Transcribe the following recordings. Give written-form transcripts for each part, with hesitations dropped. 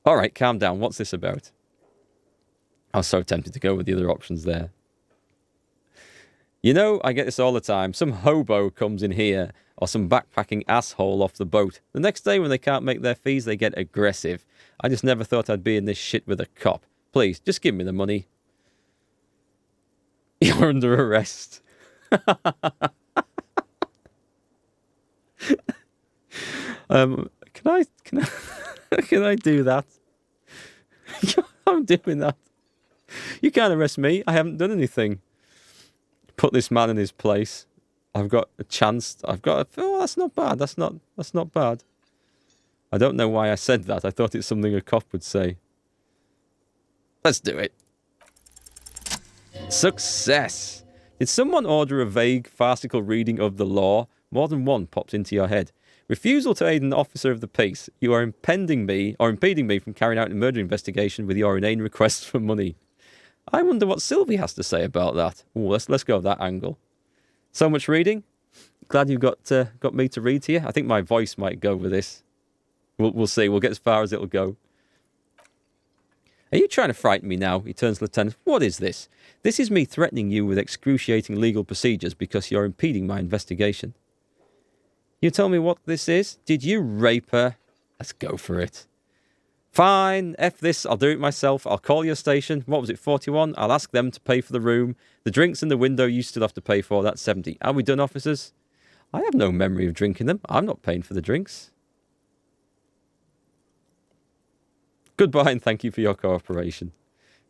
All right, calm down. What's this about? I was so tempted to go with the other options there. You know, I get this all the time. Some hobo comes in here, or some backpacking asshole off the boat. The next day when they can't make their fees, they get aggressive. I just never thought I'd be in this shit with a cop. Please, just give me the money. You're under arrest. Can I do that? I'm doing that. You can't arrest me. I haven't done anything. Put this man in his place. I've got a chance. Oh, that's not bad. That's not bad. I don't know why I said that. I thought it's something a cop would say. Let's do it. Success. Did someone order a vague, farcical reading of the law? More than one popped into your head. Refusal to aid an officer of the peace. You are impeding me from carrying out a murder investigation with your inane requests for money. I wonder what Sylvie has to say about that. Ooh, let's go that angle. So much reading. Glad you got me to read to you. I think my voice might go with this. We'll see. We'll get as far as it'll go. Are you trying to frighten me now? He turns to the lieutenant. What is this? This is me threatening you with excruciating legal procedures because you're impeding my investigation. You tell me what this is? Did you rape her? Let's go for it. Fine, F this, I'll do it myself. I'll call your station. What was it, 41? I'll ask them to pay for the room. The drinks in the window you still have to pay for, that's 70. Are we done, officers? I have no memory of drinking them. I'm not paying for the drinks. Goodbye and thank you for your cooperation.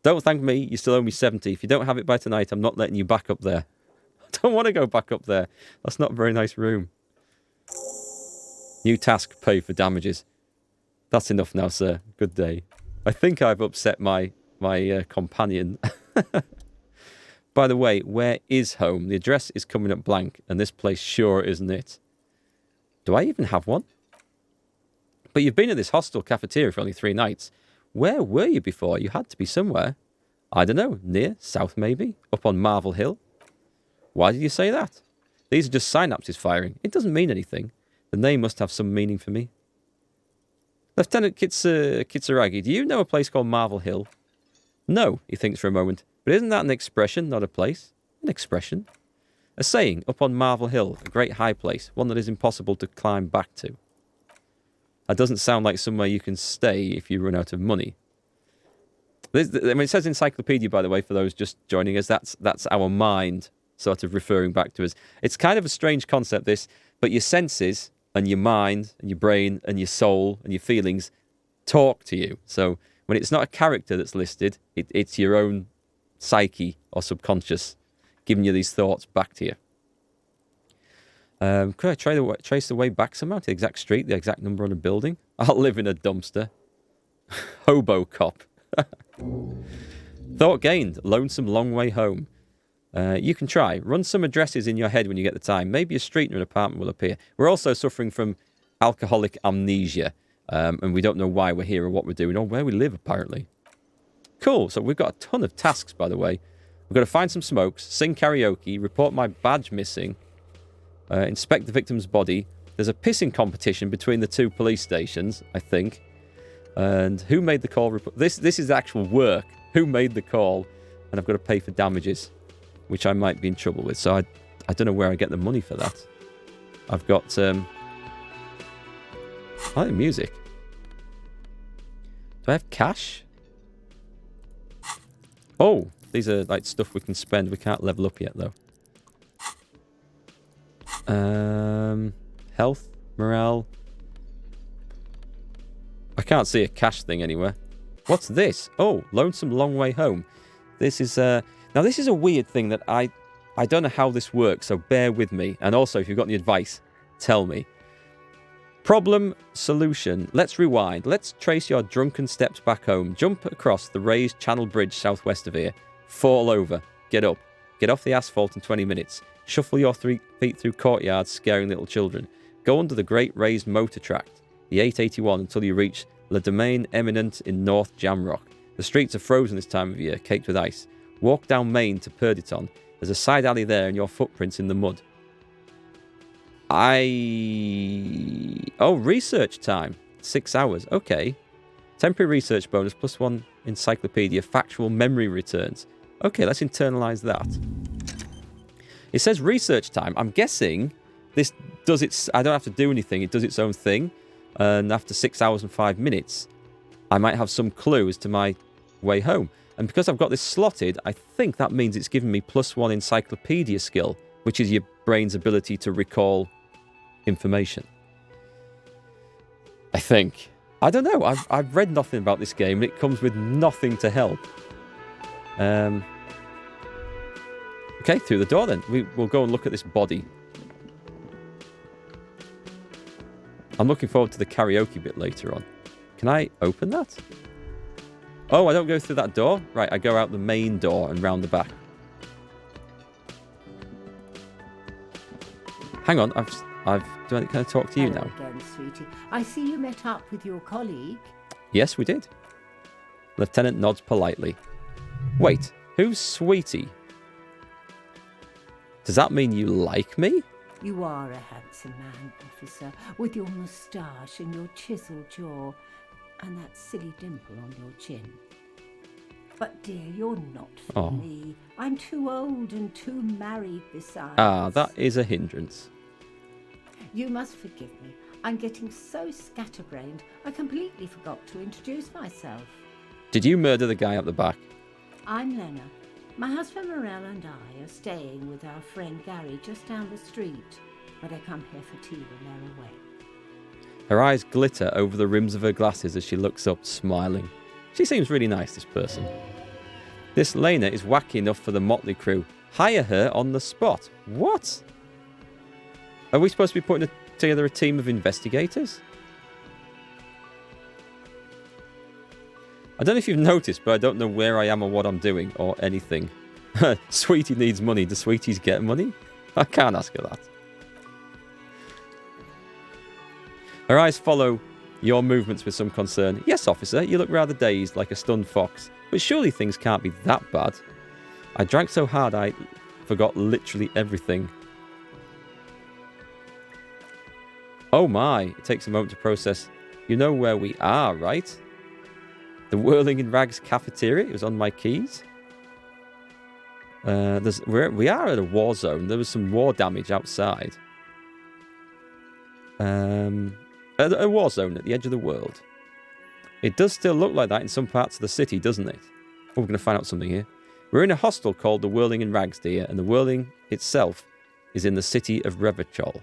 Don't thank me, you still owe me 70. If you don't have it by tonight, I'm not letting you back up there. I don't want to go back up there. That's not a very nice room. New task, pay for damages. That's enough now, sir. Good day. I think I've upset my companion. By the way, where is home? The address is coming up blank, and this place sure isn't it. Do I even have one? But you've been in this hostel cafeteria for only 3 nights. Where were you before? You had to be somewhere. I don't know. Near? South maybe? Up on Marvel Hill? Why did you say that? These are just synapses firing. It doesn't mean anything. The name must have some meaning for me. Lieutenant Kitsuragi, do you know a place called Marvel Hill? No, he thinks for a moment. But isn't that an expression, not a place? An expression? A saying, up on Marvel Hill, a great high place, one that is impossible to climb back to. That doesn't sound like somewhere you can stay if you run out of money. It says encyclopedia, by the way, for those just joining us. That's our mind sort of referring back to us. It's kind of a strange concept, this, but your senses and your mind and your brain and your soul and your feelings talk to you. So when it's not a character that's listed, it's your own psyche or subconscious giving you these thoughts back to you. Could I trace the way back somehow to the exact street, the exact number on a building? I'll live in a dumpster. Hobo cop. Thought gained. Lonesome long way home. You can try. Run some addresses in your head when you get the time. Maybe a street or an apartment will appear. We're also suffering from alcoholic amnesia. And we don't know why we're here or what we're doing or where we live, apparently. Cool. So we've got a ton of tasks, by the way. We've got to find some smokes, sing karaoke, report my badge missing, inspect the victim's body. There's a pissing competition between the 2 police stations, I think. And who made the call? This is actual work. Who made the call? And I've got to pay for damages, which I might be in trouble with. So I don't know where I get the money for that. I've got... I like music. Do I have cash? Oh, these are like stuff we can spend. We can't level up yet, though. Health, morale. I can't see a cash thing anywhere. What's this? Oh, lonesome long way home. This is now this is a weird thing that I don't know how this works, so bear with me. And also, if you've got any advice, tell me. Problem, solution. Let's rewind. Let's trace your drunken steps back home. Jump across the raised channel bridge southwest of here. Fall over. Get up. Get off the asphalt in 20 minutes. Shuffle your 3 feet through courtyards, scaring little children. Go under the great raised motor tract, the 881, until you reach Le Domaine Eminent in North Jamrock. The streets are frozen this time of year, caked with ice. Walk down Main to Purditon. There's a side alley there and your footprints in the mud. Oh, research time. 6 hours. Okay. Temporary research bonus, +1 encyclopedia, factual memory returns. Okay, let's internalize that. It says research time. I'm guessing this does its... I don't have to do anything. It does its own thing. And after 6 hours and 5 minutes, I might have some clue as to my way home. And because I've got this slotted, I think that means it's giving me +1 encyclopedia skill, which is your brain's ability to recall information. I think. I don't know. I've read nothing about this game, and it comes with nothing to help. Okay, through the door then. We'll go and look at this body. I'm looking forward to the karaoke bit later on. Can I open that? Oh, I don't go through that door? Right, I go out the main door and round the back. Hang on, can I talk to you now? Again, sweetie. I see you met up with your colleague. Yes, we did. Lieutenant nods politely. Wait, who's Sweetie? Does that mean you like me? You are a handsome man, officer, with your moustache and your chiseled jaw, and that silly dimple on your chin. But dear, you're not for me. I'm too old and too married besides. Ah, that is a hindrance. You must forgive me. I'm getting so scatterbrained, I completely forgot to introduce myself. Did you murder the guy up the back? I'm Lena. My husband Morel and I are staying with our friend Gary just down the street, but they come here for tea when they're away. Her eyes glitter over the rims of her glasses as she looks up, smiling. She seems really nice, this person. This Lena is wacky enough for the motley crew. Hire her on the spot. What? Are we supposed to be putting together a team of investigators? I don't know if you've noticed, but I don't know where I am or what I'm doing or anything. Sweetie needs money. Do sweeties get money? I can't ask her that. Her eyes follow your movements with some concern. Yes, officer, you look rather dazed, like a stunned fox. But surely things can't be that bad. I drank so hard I forgot literally everything. Oh my, it takes a moment to process. You know where we are, right? The Whirling in Rags cafeteria. It was on my keys. We are at a war zone. There was some war damage outside. A war zone at the edge of the world. It does still look like that in some parts of the city, doesn't it? Oh, we're going to find out something here. We're in a hostel called the Whirling in Rags, dear, and the Whirling itself is in the city of Revachol.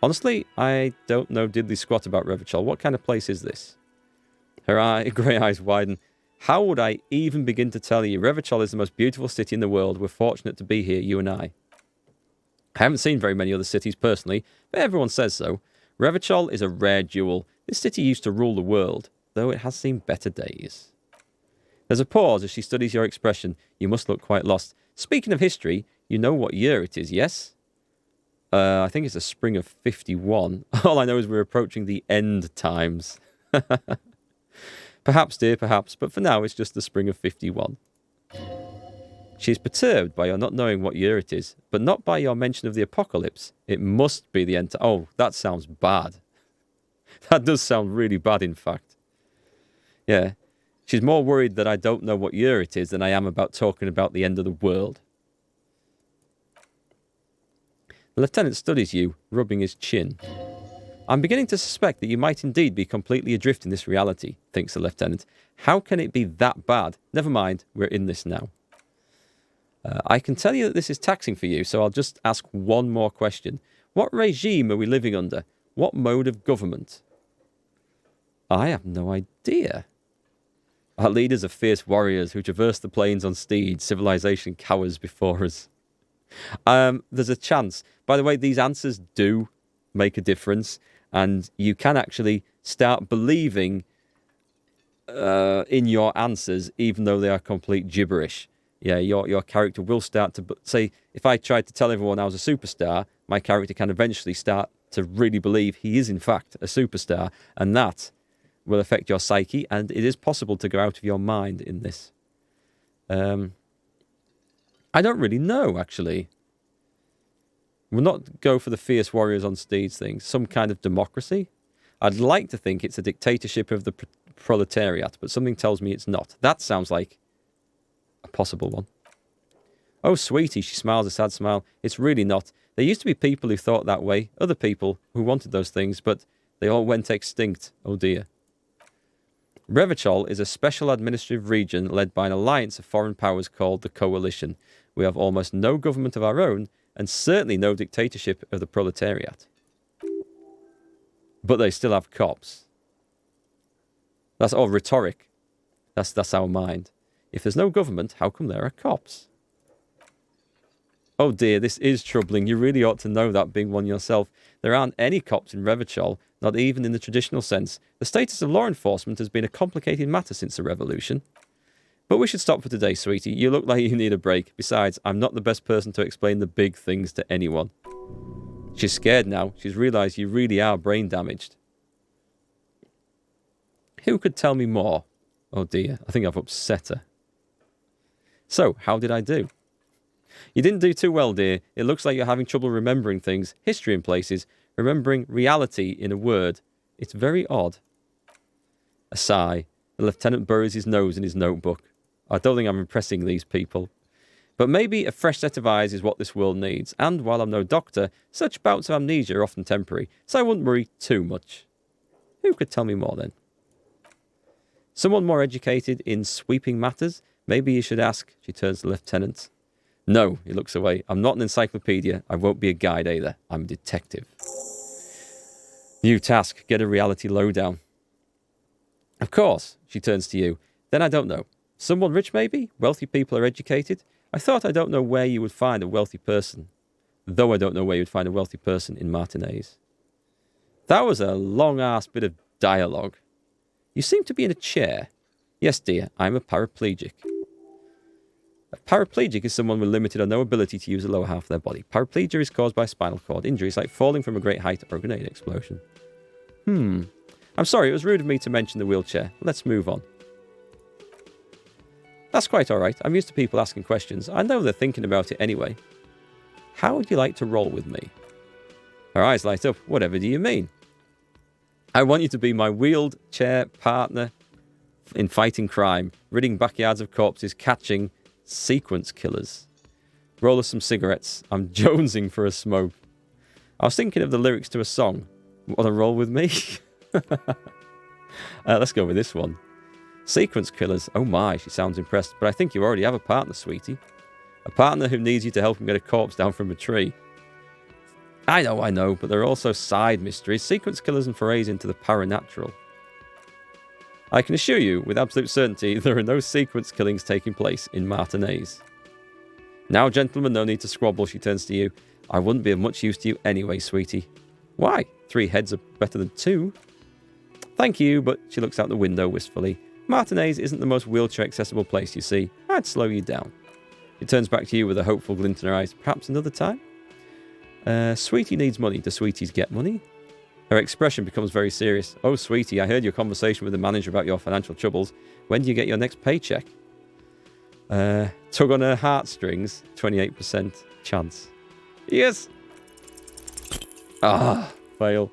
Honestly, I don't know diddly squat about Revachol. What kind of place is this? Her grey eyes widen. How would I even begin to tell you? Revachol is the most beautiful city in the world. We're fortunate to be here, you and I. I haven't seen very many other cities personally, but everyone says so. Revachol is a rare jewel. This city used to rule the world, though it has seen better days. There's a pause as she studies your expression. You must look quite lost. Speaking of history, you know what year it is, yes? I think it's the spring of 51. All I know is we're approaching the end times. Perhaps, dear, perhaps, but for now it's just the spring of 51. She is perturbed by your not knowing what year it is, but not by your mention of the apocalypse. It must be the end. Oh, that sounds bad. That does sound really bad, in fact. Yeah. She's more worried that I don't know what year it is than I am about talking about the end of the world. The lieutenant studies you, rubbing his chin. I'm beginning to suspect that you might indeed be completely adrift in this reality, thinks the lieutenant. How can it be that bad? Never mind, we're in this now. I can tell you that this is taxing for you, so I'll just ask one more question. What regime are we living under? What mode of government? I have no idea. Our leaders are fierce warriors who traverse the plains on steeds. Civilization cowers before us. There's a chance. By the way, these answers do make a difference, and you can actually start believing in your answers, even though they are complete gibberish. Yeah, your character will start to... Say, if I tried to tell everyone I was a superstar, my character can eventually start to really believe he is, in fact, a superstar, and that will affect your psyche, and it is possible to go out of your mind in this. I don't really know, actually. We'll not go for the fierce warriors on steeds thing. Some kind of democracy? I'd like to think it's a dictatorship of the proletariat, but something tells me it's not. That sounds like a possible one. Oh, sweetie, she smiles a sad smile. It's really not. There used to be people who thought that way, other people who wanted those things, but they all went extinct. Oh dear. Revachol is a special administrative region led by an alliance of foreign powers called the Coalition. We have almost no government of our own, and certainly no dictatorship of the proletariat. But they still have cops. That's all rhetoric. That's our mind. If there's no government, how come there are cops? Oh dear, this is troubling. You really ought to know that, being one yourself. There aren't any cops in Revachol, not even in the traditional sense. The status of law enforcement has been a complicated matter since the revolution. But we should stop for today, sweetie. You look like you need a break. Besides, I'm not the best person to explain the big things to anyone. She's scared now. She's realised you really are brain damaged. Who could tell me more? Oh dear, I think I've upset her. So, how did I do? You didn't do too well, dear. It looks like you're having trouble remembering things, history in places, remembering reality in a word. It's very odd. A sigh. The lieutenant buries his nose in his notebook. I don't think I'm impressing these people. But maybe a fresh set of eyes is what this world needs, and while I'm no doctor, such bouts of amnesia are often temporary, so I wouldn't worry too much. Who could tell me more then? Someone more educated in sweeping matters? Maybe you should ask. She turns to the lieutenant. No, he looks away. I'm not an encyclopedia. I won't be a guide either. I'm a detective. New task. Get a reality lowdown. Of course. She turns to you. Then I don't know. Someone rich maybe? Wealthy people are educated? I thought I don't know where you would find a wealthy person. Though I don't know where you'd find a wealthy person in Martinez. That was a long-ass bit of dialogue. You seem to be in a chair. Yes, dear. I'm a paraplegic. A paraplegic is someone with limited or no ability to use the lower half of their body. Paraplegia is caused by spinal cord injuries like falling from a great height or a grenade explosion. I'm sorry, it was rude of me to mention the wheelchair. Let's move on. That's quite alright. I'm used to people asking questions. I know they're thinking about it anyway. How would you like to roll with me? Her eyes light up. Whatever do you mean? I want you to be my wheelchair partner in fighting crime, ridding backyards of corpses, catching sequence killers. Roll us some cigarettes. I'm jonesing for a smoke. I was thinking of the lyrics to a song. Want to roll with me? Let's go with this one. Sequence killers. Oh my, she sounds impressed. But I think you already have a partner, sweetie. A partner who needs you to help him get a corpse down from a tree. I know, but there are also side mysteries, sequence killers and forays into the paranatural. I can assure you, with absolute certainty, there are no sequence killings taking place in Martinez. Now, gentlemen, no need to squabble, she turns to you. I wouldn't be of much use to you anyway, sweetie. Why? 3 heads are better than 2. Thank you, but she looks out the window wistfully. Martinez isn't the most wheelchair-accessible place, you see. I'd slow you down. She turns back to you with a hopeful glint in her eyes. Perhaps another time? Sweetie needs money. Do sweeties get money? Her expression becomes very serious. Oh, sweetie, I heard your conversation with the manager about your financial troubles. When do you get your next paycheck? Tug on her heartstrings. 28% chance. Yes! Fail.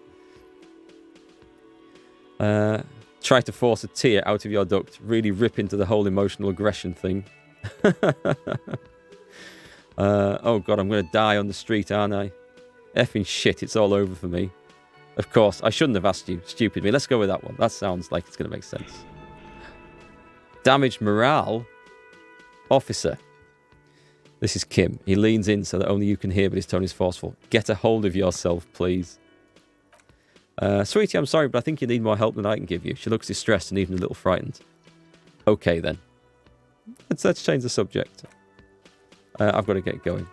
Try to force a tear out of your duct. Really rip into the whole emotional aggression thing. Oh god, I'm going to die on the street, aren't I? Effing shit, it's all over for me. Of course, I shouldn't have asked you. Stupid me. Let's go with that one. That sounds like it's going to make sense. Damaged morale? Officer. This is Kim. He leans in so that only you can hear, but his tone is forceful. Get a hold of yourself, please. Sweetie, I'm sorry, but I think you need more help than I can give you. She looks distressed and even a little frightened. Okay, then. Let's change the subject. I've got to get going.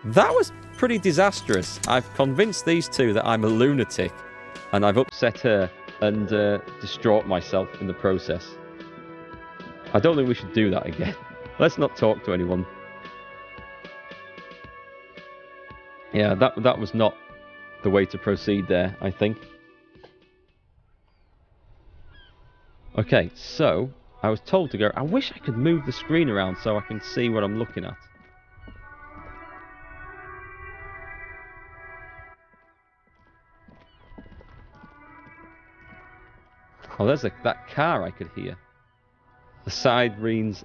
That was pretty disastrous. I've convinced these two that I'm a lunatic, and I've upset her and distraught myself in the process. I don't think we should do that again. Let's not talk to anyone. Yeah, that was not the way to proceed there, I think. Okay, so I was told to go. I wish I could move the screen around so I can see what I'm looking at. Oh, there's that car I could hear. The sign reads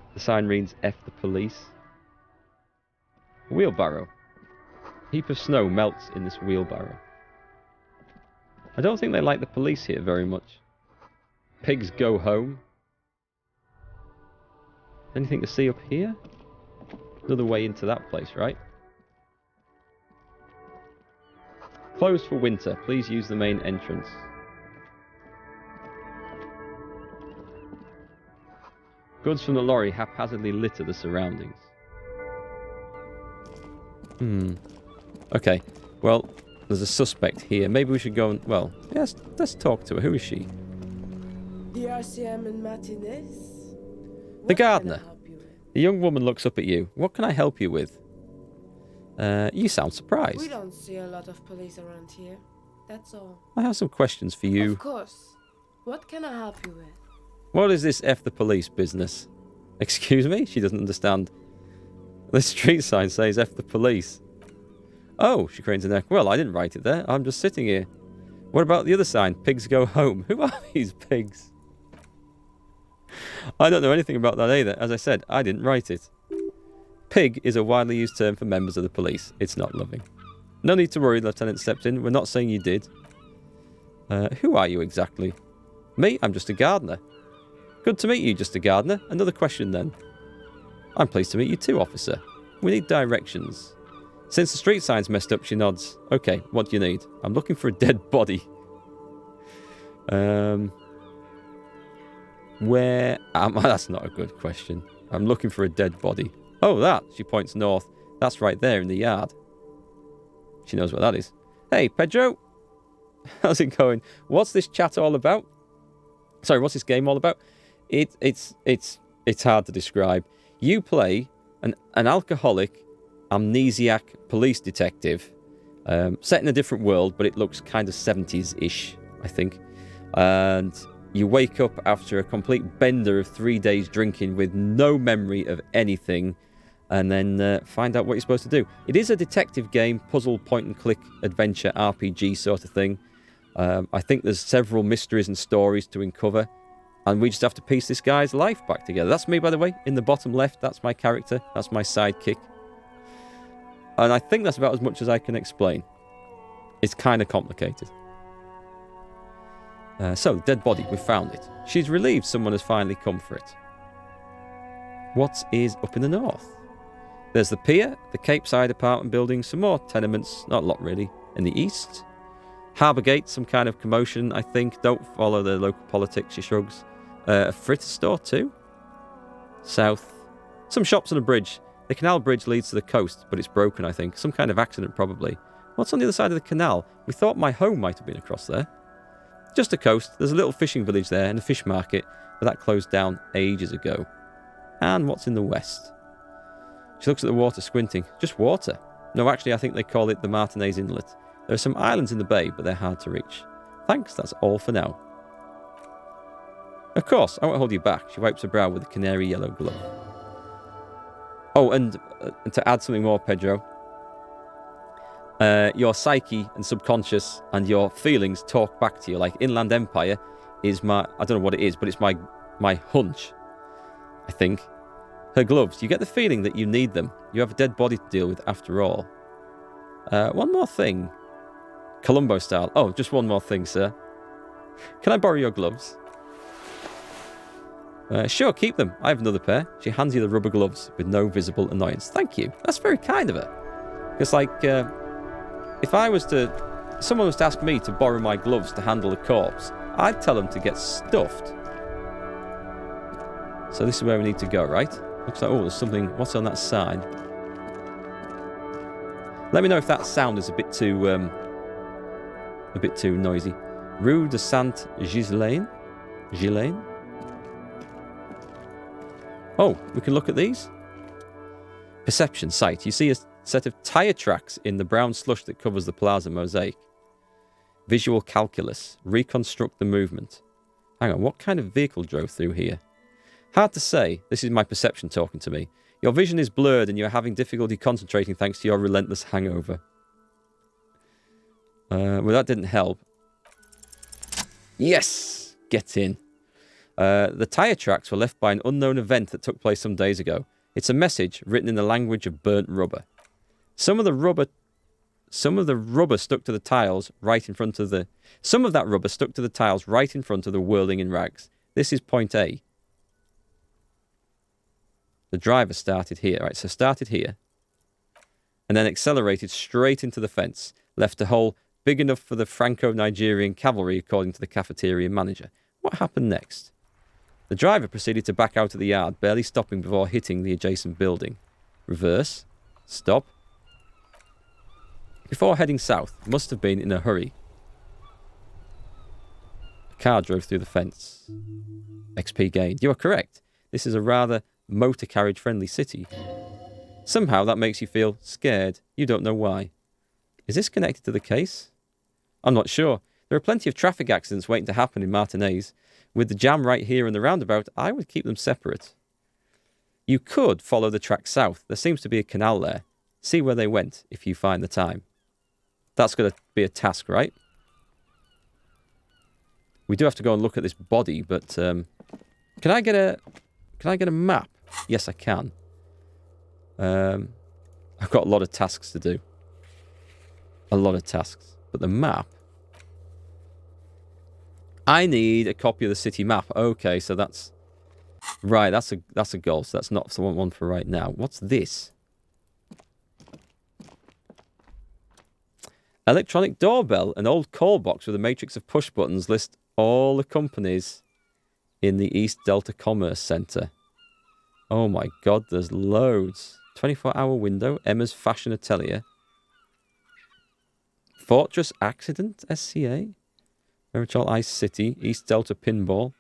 F the police. Wheelbarrow. Heap of snow melts in this wheelbarrow. I don't think they like the police here very much. Pigs go home. Anything to see up here? Another way into that place, right? Closed for winter. Please use the main entrance. Goods from the lorry haphazardly litter the surroundings. Okay. Well, there's a suspect here. Maybe we should go and... Well, yes, let's talk to her. Who is she? Elysium and Martinez. The gardener. The young woman looks up at you. What can I help you with? You sound surprised. We don't see a lot of police around here. That's all. I have some questions for you. Of course. What can I help you with? What is this F the police business? Excuse me? She doesn't understand. The street sign says F the police. Oh, she cranes her neck. Well, I didn't write it there. I'm just sitting here. What about the other sign? Pigs go home. Who are these pigs? I don't know anything about that either. As I said, I didn't write it. Pig is a widely used term for members of the police. It's not loving. No need to worry, the lieutenant stepped in. We're not saying you did. Who are you exactly? Me? I'm just a gardener. Good to meet you, just a gardener. Another question then. I'm pleased to meet you too, officer. We need directions. Since the street sign's messed up, she nods. Okay, what do you need? I'm looking for a dead body. Where am I? That's not a good question. I'm looking for a dead body. Oh, that. She points north. That's right there in the yard. She knows what that is. Hey, Pedro. How's it going? What's this chat all about? Sorry, what's this game all about? It's hard to describe. You play an alcoholic, amnesiac police detective, set in a different world, but it looks kind of 70s-ish, I think. And you wake up after a complete bender of 3 days drinking with no memory of anything, and then find out what you're supposed to do. It is a detective game, puzzle, point-and-click, adventure, RPG sort of thing. I think there's several mysteries and stories to uncover, and we just have to piece this guy's life back together. That's me, by the way, in the bottom left. That's my character. That's my sidekick. And I think that's about as much as I can explain. It's kind of complicated. So, dead body, we found it. She's relieved someone has finally come for it. What is up in the north? There's the pier, the Cape Side apartment building, some more tenements, not a lot really, in the east. Harbour Gate, some kind of commotion, I think. Don't follow the local politics, she shrugs. A fritter store too. South. Some shops and a bridge. The canal bridge leads to the coast, but it's broken, I think. Some kind of accident, probably. What's on the other side of the canal? We thought my home might have been across there. Just a coast. There's a little fishing village there and a fish market, but that closed down ages ago. And what's in the west? She looks at the water, squinting. Just water. No, actually, I think they call it the Martinez Inlet. There are some islands in the bay, but they're hard to reach. Thanks, that's all for now. Of course, I won't hold you back. She wipes her brow with a canary yellow glove. Oh, and to add something more, Pedro. Your psyche and subconscious and your feelings talk back to you. Like Inland Empire is my... I don't know what it is, but it's my hunch, I think. Her gloves. You get the feeling that you need them. You have a dead body to deal with after all. One more thing. Columbo style. Oh, just one more thing, sir. Can I borrow your gloves? Sure, keep them. I have another pair. She hands you the rubber gloves with no visible annoyance. Thank you. That's very kind of her. Because, like, if someone was to ask me to borrow my gloves to handle a corpse, I'd tell them to get stuffed. So this is where we need to go, right? Looks like, oh, there's something. What's on that side? Let me know if that sound is a bit too noisy. Rue de Sainte-Ghislaine? Ghislaine? Oh, we can look at these. Perception sight. You see a set of tyre tracks in the brown slush that covers the plaza mosaic. Visual calculus. Reconstruct the movement. Hang on, what kind of vehicle drove through here? Hard to say. This is my perception talking to me. Your vision is blurred and you're having difficulty concentrating thanks to your relentless hangover. Well, that didn't help. Yes! Get in. The tyre tracks were left by an unknown event that took place some days ago. It's a message written in the language of burnt rubber. Some of that rubber stuck to the tiles right in front of the whirling in rags. This is point A. The driver started here, right? So started here, and then accelerated straight into the fence, left a hole big enough for the Franco-Nigerian cavalry, according to the cafeteria manager. What happened next? The driver proceeded to back out of the yard, barely stopping before hitting the adjacent building. Reverse. Stop. Before heading south, must have been in a hurry. A car drove through the fence. XP gained. You are correct. This is a rather motor carriage friendly city. Somehow that makes you feel scared. You don't know why. Is this connected to the case? I'm not sure. There are plenty of traffic accidents waiting to happen in Martinez. With the jam right here and the roundabout, I would keep them separate. You could follow the track south. There seems to be a canal there. See where they went if you find the time. That's going to be a task, right? We do have to go and look at this body, but can I get a map? Yes, I can. I've got a lot of tasks to do. A lot of tasks. But the map... I need a copy of the city map. Okay, so that's... Right, that's a goal, so that's not the one for right now. What's this? Electronic doorbell. An old call box with a matrix of push buttons list all the companies in the East Delta Commerce Center. Oh my god, there's loads. 24-hour window. Emma's Fashion Atelier. Fortress Accident SCA. Merichol Ice City. East Delta Pinball.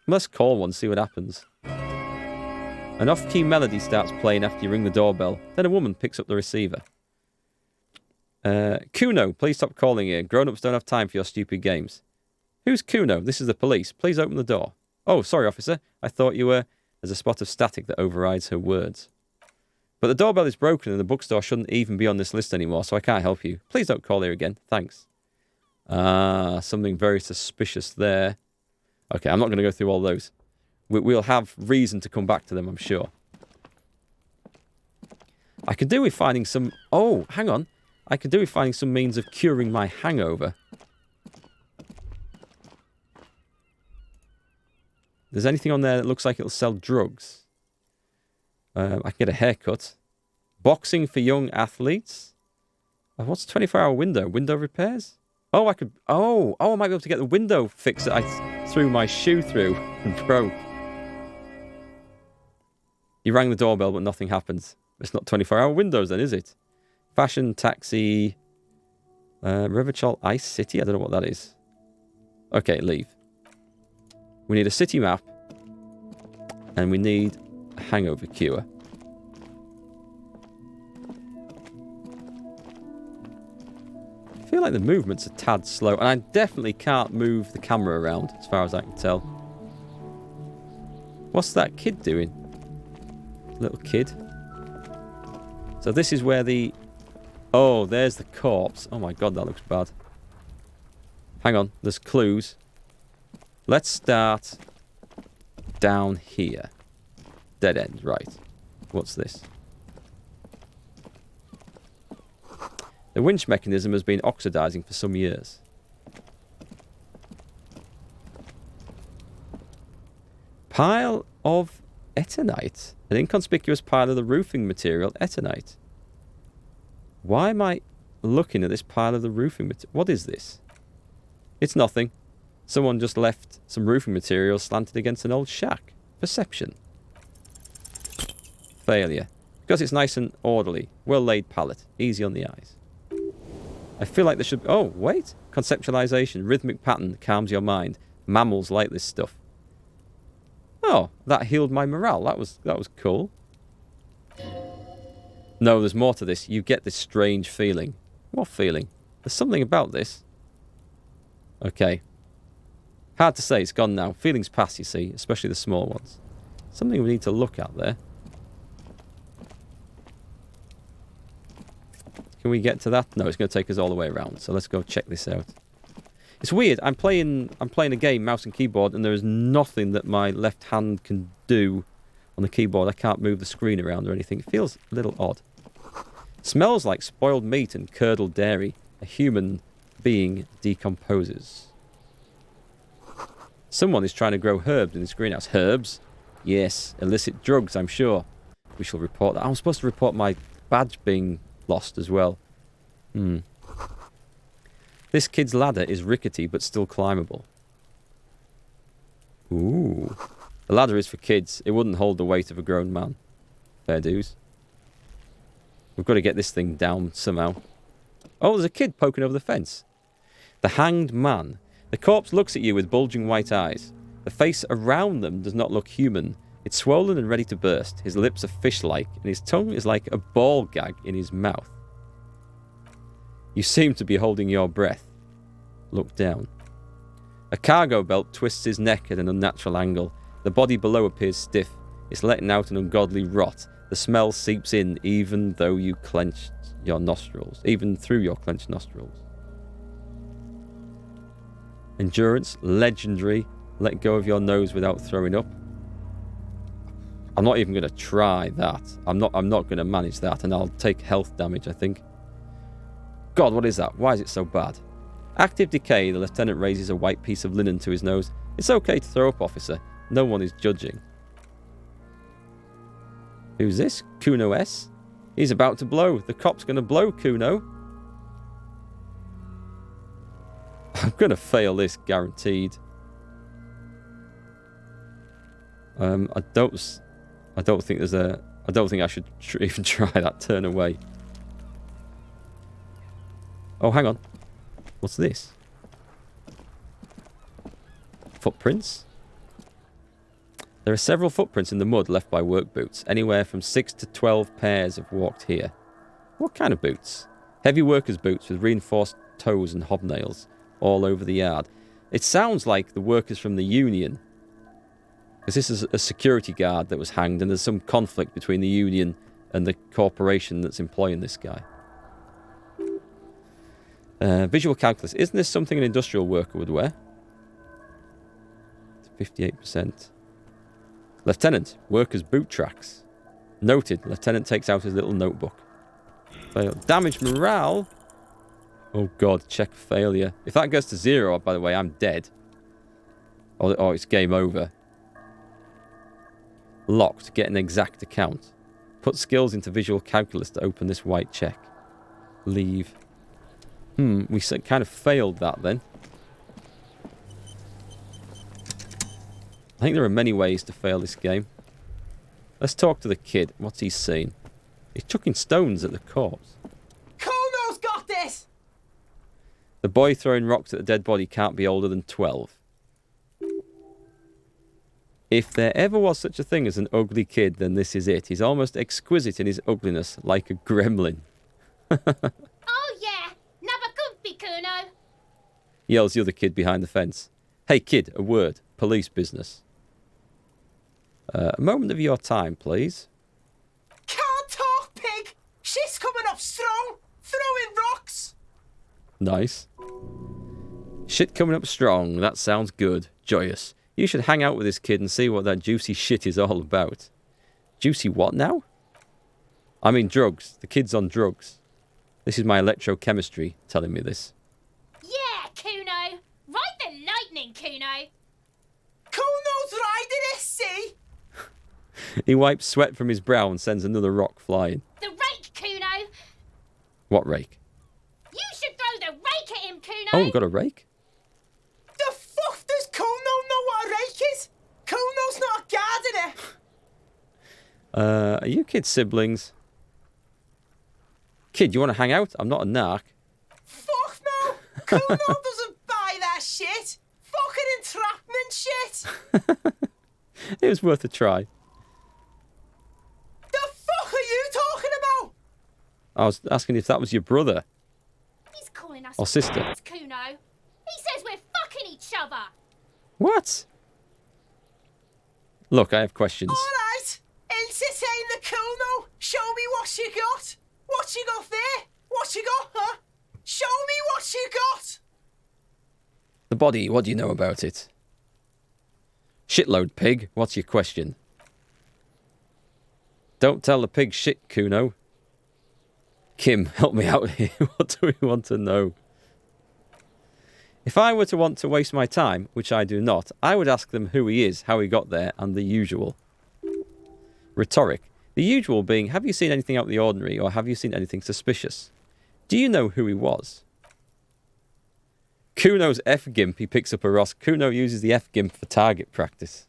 Let's call one, see what happens. An off-key melody starts playing after you ring the doorbell. Then a woman picks up the receiver. Kuno, please stop calling here. Grown-ups don't have time for your stupid games. Who's Kuno? This is the police. Please open the door. Oh, sorry, officer. I thought you were... There's a spot of static that overrides her words. But the doorbell is broken and the bookstore shouldn't even be on this list anymore, so I can't help you. Please don't call here again. Thanks. Something very suspicious there. Okay, I'm not going to go through all those. We'll have reason to come back to them, I'm sure. I could do with finding some... Oh, hang on. I could do with finding some means of curing my hangover. There's anything on there that looks like it'll sell drugs. I can get a haircut. Boxing for young athletes. What's 24-hour window? Window repairs? Oh, I could... Oh, I might be able to get the window fixed that I threw my shoe through and broke. You rang the doorbell, but nothing happened. It's not 24-hour windows then, is it? Fashion, taxi... Riverchol Ice City? I don't know what that is. Okay, leave. We need a city map. And we need a hangover cure. I feel like the movement's a tad slow. And I definitely can't move the camera around, as far as I can tell. What's that kid doing? Little kid. So this is where the... Oh, there's the corpse. Oh my god, that looks bad. Hang on, there's clues. Let's start down here. Dead end, right. What's this? The winch mechanism has been oxidizing for some years. Pile of eternite. An inconspicuous pile of the roofing material, eternite. Why am I looking at this pile of the roofing material? What is this? It's nothing. Someone just left some roofing material slanted against an old shack. Perception. Failure. Because it's nice and orderly. Well-laid palette. Easy on the eyes. I feel like there should... Oh, wait. Conceptualization. Rhythmic pattern calms your mind. Mammals like this stuff. Oh, that healed my morale. That was cool. No, there's more to this. You get this strange feeling. What feeling? There's something about this. Okay. Hard to say. It's gone now. Feelings pass, you see. Especially the small ones. Something we need to look at there. Can we get to that? No, it's going to take us all the way around. So let's go check this out. It's weird. I'm playing a game, mouse and keyboard, and there is nothing that my left hand can do on the keyboard. I can't move the screen around or anything. It feels a little odd. Smells like spoiled meat and curdled dairy. A human being decomposes. Someone is trying to grow herbs in this greenhouse. Herbs? Yes. Illicit drugs, I'm sure. We shall report that. I'm supposed to report my badge being lost as well. This kid's ladder is rickety but still climbable. Ooh. The ladder is for kids. It wouldn't hold the weight of a grown man. Fair dues. We've got to get this thing down somehow. Oh, there's a kid poking over the fence. The hanged man. The corpse looks at you with bulging white eyes. The face around them does not look human. It's swollen and ready to burst. His lips are fish-like, and his tongue is like a ball gag in his mouth. You seem to be holding your breath. Look down. A cargo belt twists his neck at an unnatural angle. The body below appears stiff. It's letting out an ungodly rot. The smell seeps in even though you clenched your nostrils. Even through your clenched nostrils. Endurance, legendary. Let go of your nose without throwing up. I'm not even going to try that. I'm not going to manage that, and I'll take health damage, I think. God, what is that? Why is it so bad? Active decay. The lieutenant raises a white piece of linen to his nose. It's okay to throw up, officer. No one is judging. Who's this? Kuno S? He's about to blow. The cop's going to blow, Kuno. I'm going to fail this, guaranteed. I don't think there's a... I don't think I should even try that. Turn away. Oh, hang on. What's this? Footprints? There are several footprints in the mud left by work boots. Anywhere from 6 to 12 pairs have walked here. What kind of boots? Heavy workers' boots with reinforced toes and hobnails all over the yard. It sounds like the workers from the union. Because this is a security guard that was hanged, and there's some conflict between the union and the corporation that's employing this guy. Visual calculus. Isn't this something an industrial worker would wear? 58%. Lieutenant, workers' boot tracks. Noted. Lieutenant takes out his little notebook. Fail. Damage morale. Oh god, check failure. If that goes to 0, by the way, I'm dead. Oh, it's game over. Locked. Get an exact account. Put skills into visual calculus to open this white check. Leave. We kind of failed that then. I think there are many ways to fail this game. Let's talk to the kid. What's he seen? He's chucking stones at the corpse. Kuno's got this! The boy throwing rocks at the dead body can't be older than 12. If there ever was such a thing as an ugly kid, then this is it. He's almost exquisite in his ugliness, like a gremlin. Oh yeah, never could be Kuno. Yells the other kid behind the fence. Hey kid, a word. Police business. A moment of your time, please. Can't talk, pig! She's coming up strong! Throwing rocks! Nice. Shit coming up strong. That sounds good. Joyous. You should hang out with this kid and see what that juicy shit is all about. Juicy what now? I mean drugs. The kid's on drugs. This is my electrochemistry telling me this. Yeah, Kuno. Ride the lightning, Kuno. Kuno's riding it, see? He wipes sweat from his brow and sends another rock flying. The rake, Kuno. What rake? You should throw the rake at him, Kuno. Oh, we've got a rake? The fuck does Kuno know what a rake is? Kuno's not a gardener. Are you kids siblings? Kid, you want to hang out? I'm not a narc. Fuck no! Kuno doesn't buy that shit! Fucking entrapment shit! It was worth a try. The fuck are you talking about? I was asking if that was your brother. He's calling us Or sister. friends, Kuno. He says we're fucking each other. What? Look, I have questions. Alright, entertain the Kuno. Show me what you got. What you got there? What you got, huh? Show me what you got. The body, what do you know about it? Shitload, pig. What's your question? Don't tell the pig shit, Kuno. Kim, help me out here. What do we want to know? If I were to want to waste my time, which I do not, I would ask them who he is, how he got there, and the usual. Rhetoric. The usual being, have you seen anything out of the ordinary, or have you seen anything suspicious? Do you know who he was? Kuno's F-Gimp, he picks up a Ross. Kuno uses the F-Gimp for target practice.